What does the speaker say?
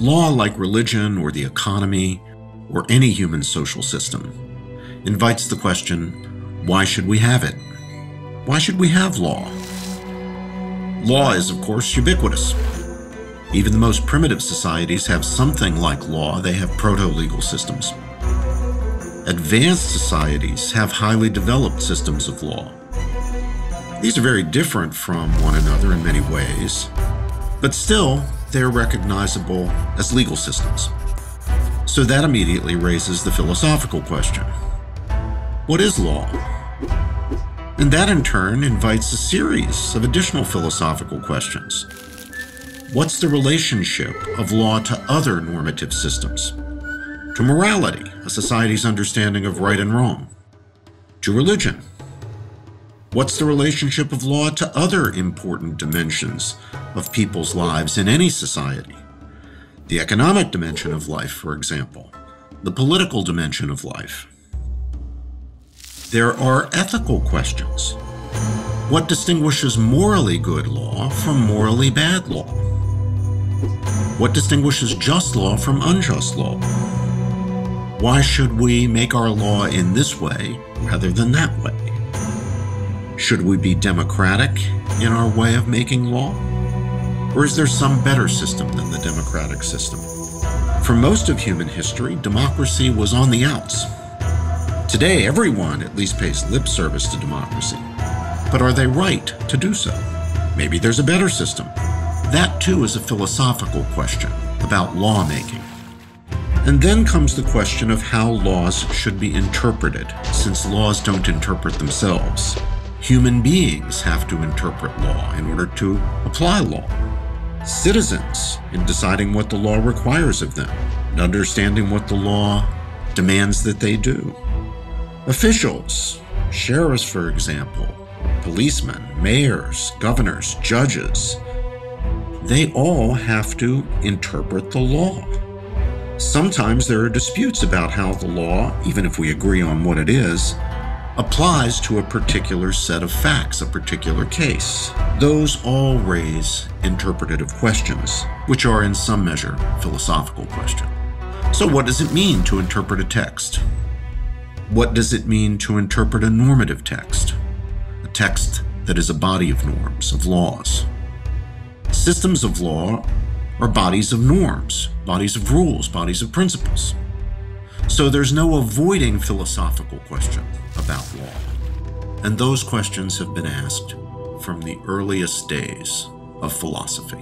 Law, like religion or the economy or any human social system, invites the question, why should we have it? Why should we have law? Law is, of course, ubiquitous. Even the most primitive societies have something like law. They have proto-legal systems. Advanced societies have highly developed systems of law. These are very different from one another in many ways, but still, they're recognizable as legal systems. So that immediately raises the philosophical question. What is law? And that in turn invites a series of additional philosophical questions. What's the relationship of law to other normative systems? To morality, a society's understanding of right and wrong? To religion? What's the relationship of law to other important dimensions of people's lives in any society? The economic dimension of life, for example, the political dimension of life. There are ethical questions. What distinguishes morally good law from morally bad law? What distinguishes just law from unjust law? Why should we make our law in this way rather than that way? Should we be democratic in our way of making law? Or is there some better system than the democratic system? For most of human history, democracy was on the outs. Today, everyone at least pays lip service to democracy. But are they right to do so? Maybe there's a better system. That too is a philosophical question about lawmaking. And then comes the question of how laws should be interpreted, since laws don't interpret themselves. Human beings have to interpret law in order to apply law. Citizens in deciding what the law requires of them and understanding what the law demands that they do. Officials, sheriffs, for example, policemen, mayors, governors, judges, they all have to interpret the law. Sometimes there are disputes about how the law, even if we agree on what it is, applies to a particular set of facts, a particular case. Those all raise interpretative questions, which are in some measure philosophical questions. So what does it mean to interpret a text? What does it mean to interpret a normative text? A text that is a body of norms, of laws. Systems of law are bodies of norms, bodies of rules, bodies of principles. So there's no avoiding philosophical question about law. And those questions have been asked from the earliest days of philosophy.